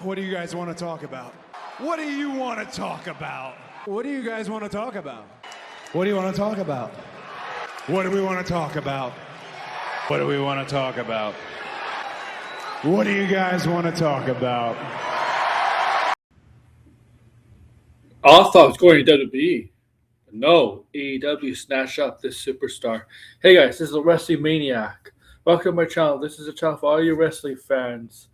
What do you guys want to talk about? What do you want to talk about? What do you guys want to talk about? What do you want to talk about? What do we want to talk about? What do we want to talk about? What do you guys want to talk about? I thought I was going to WWE. No, AEW snatched up this superstar. Hey guys, this is a Wrestling Maniac. Welcome to my channel. This is a channel for all you wrestling fans.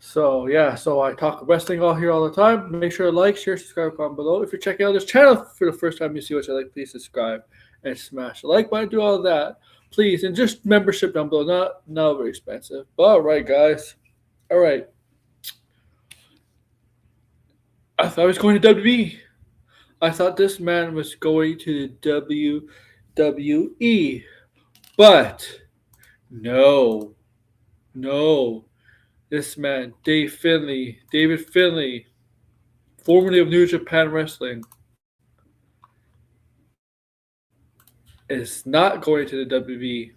So I talk wrestling here all the time. Make sure to like, share, subscribe, comment below. If you're checking out this channel for the first time, you see what you like, please subscribe and smash the like button. Do all of that, please, and just membership down below. Not very expensive. But all right, guys. All right. I thought I was going to WWE. I thought this man was going to the WWE, but no. This man, David Finley, formerly of New Japan Wrestling, is not going to the WWE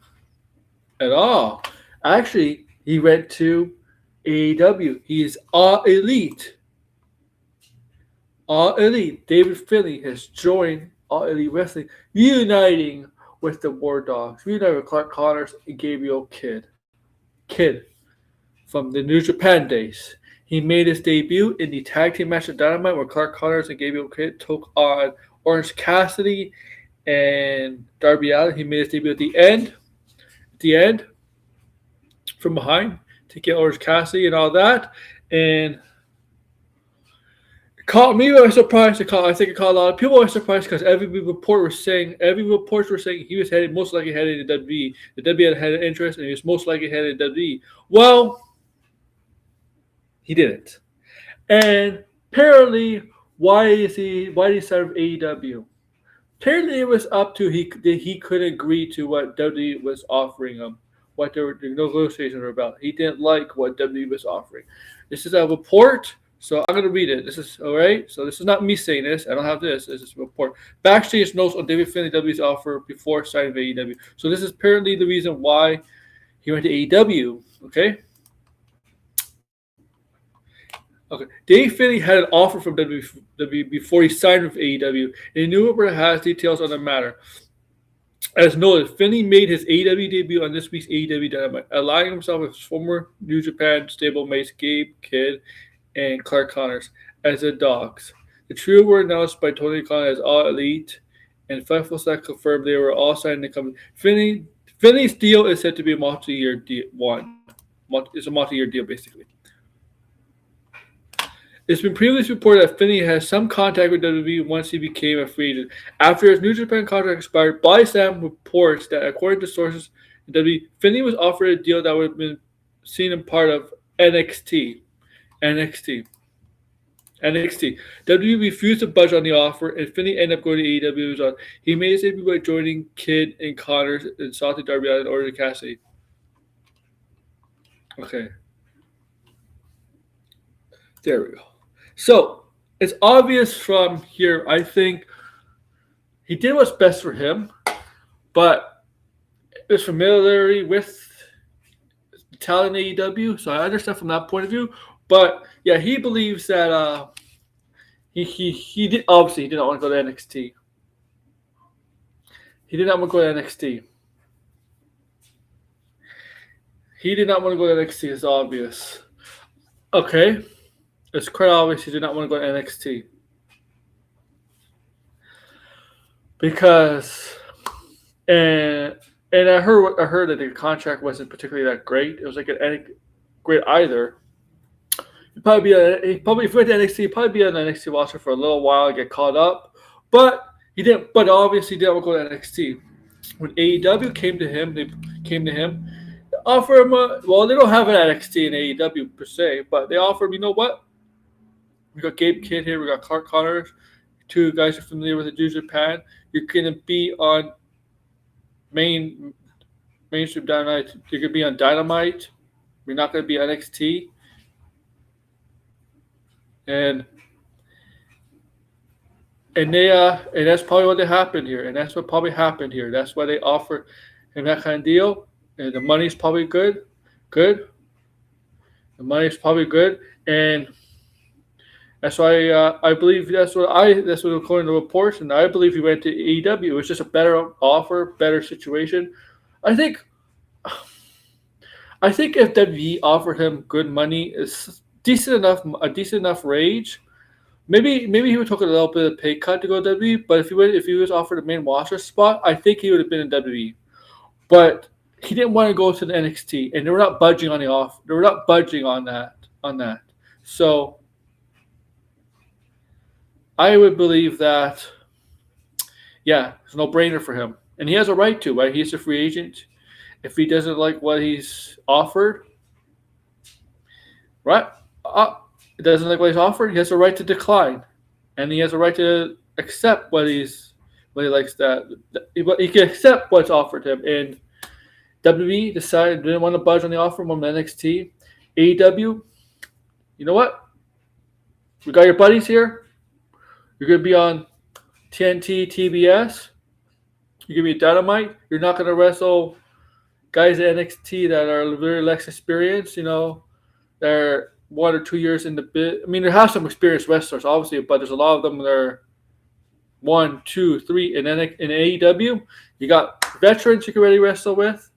at all. Actually, he went to AEW. He is All Elite. All Elite. David Finley has joined All Elite Wrestling, reuniting with the War Dogs, reuniting with Clark Connors and Gabriel Kidd from the New Japan days. He made his debut in the tag team match at Dynamite where Clark Connors and Gabriel Kidd took on Orange Cassidy and Darby Allin. He made his debut at the end, from behind to get Orange Cassidy and all that. And it caught me by surprise. I think it caught a lot of people by surprise because every reports were saying he was most likely headed to WWE. The WWE had an interest and he was most likely headed to WWE. Well, he didn't. And apparently, why did he start with AEW? Apparently, it was up to he couldn't agree to what WWE was offering him, what the negotiations were about. He didn't like what WWE was offering. This is a report, so I'm going to read it. This is all right. So this is not me saying this. I don't have this. This is a report. Backstage notes on David Finley WWE's offer before signing with AEW. So this is apparently the reason why he went to AEW. Okay. Dave Finley had an offer from WWE before he signed with AEW, and he knew it has details on the matter. As noted, Finley made his AEW debut on this week's AEW Dynamite, aligning himself with his former New Japan stablemates Gabe Kidd and Clark Connors as the Dogs. The trio were announced by Tony Khan as All Elite, and Fightful Select confirmed they were all signed to come. Finley's deal is said to be a multi-year deal. It's a multi-year deal, basically. It's been previously reported that Finley has some contact with WWE once he became a free agent. After his New Japan contract expired, Body Slam reports that, according to sources in WWE, Finley was offered a deal that would have been seen in part of NXT. WWE refused to budge on the offer, and Finley ended up going to AEW. He made his debut by joining Kidd and Connors and Salty Darby Allin in order to Cassidy. Okay. There we go. So, it's obvious from here, I think he did what's best for him, but his familiarity with the talent in AEW, so I understand from that point of view. But, yeah, he believes that he did, obviously, he did not want to go to NXT. He did not want to go to NXT. It's obvious. Okay. It's quite obvious he did not want to go to NXT. Because, and I heard that the contract wasn't particularly that great. It was like great either. If he went to NXT, he'd probably be on the NXT roster for a little while and get caught up. But he didn't. But obviously, he didn't want to go to NXT. When AEW came to him, offer him they don't have an NXT in AEW per se, but they offer him, you know what? We got Gabe Kidd here. We got Clark Connors. Two guys are familiar with the New Japan. You're going to be on mainstream Dynamite. You're going to be on Dynamite. You're not going to be on NXT. And that's probably what happened here. That's why they offer him that kind of deal. And the money's probably good. The money's probably good. and that's why I believe that's what according to reports, and I believe he went to AEW. It was just a better offer, better situation. I think if WWE offered him good money, is a decent enough wage. Maybe he would take a little bit of pay cut to go to WWE. But if he was offered a main roster spot, I think he would have been in WWE. But he didn't want to go to the NXT, and they were not budging on the offer. They were not budging on that. So I would believe that, yeah, it's a no-brainer for him. And he has a right to, right? He's a free agent. If he doesn't like what he's offered, right? Doesn't like what he's offered, he has a right to decline. And he has a right to accept what he likes he can accept what's offered him. And WWE decided didn't want to budge on the offer from NXT. AEW, you know what? We got your buddies here. You're going to be on TNT, TBS. You're going to be Dynamite. You're not going to wrestle guys at NXT that are very less experienced, they're 1 or 2 years in the bit. I mean, there have some experienced wrestlers, obviously, but there's a lot of them that are 1, 2, 3. And then in AEW, you got veterans you can already wrestle with.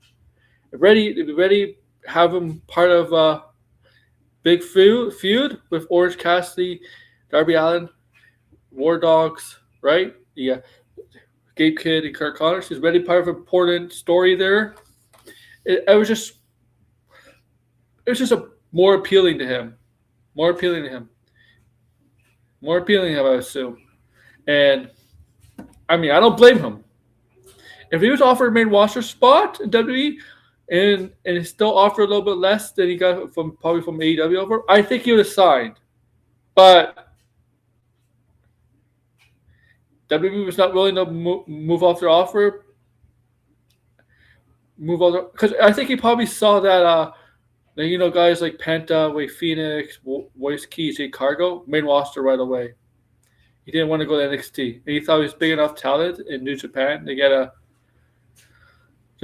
Ready have them part of a big feud with Orange Cassidy, Darby Allin, War Dogs, right? Yeah, Gabe Kidd and Kurt Connors. He's ready part of an important story there. It was just a more appealing to him, I would assume. And I mean, I don't blame him. If he was offered a main roster spot in WWE and he still offered a little bit less than he got from AEW over, I think he would have signed. But WWE was not willing to move off their offer. Because I think he probably saw that guys like Penta, Wade Phoenix, Voice Key, Jade Cargo, main roster right away. He didn't want to go to NXT. And he thought he was big enough talent in New Japan to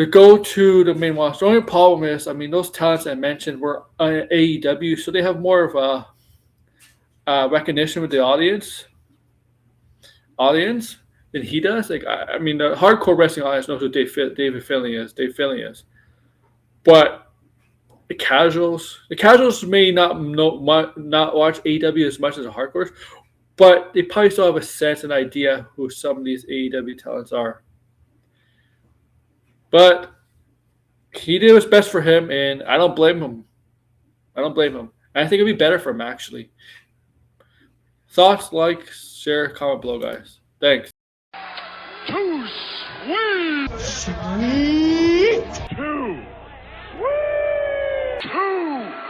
go to the main roster. The only problem is, I mean, those talents I mentioned were on AEW, so they have more of a recognition with the audience than he does. Like, I mean, the hardcore wrestling audience knows who David Finley is. But the casuals may not watch AEW as much as the hardcores, but they probably still have a sense and idea who some of these AEW talents are. But he did what's best for him, and I don't blame him. I think it'd be better for him, actually. Thoughts, like, share, comment below, guys. Thanks. Too sweet. Too sweet. Too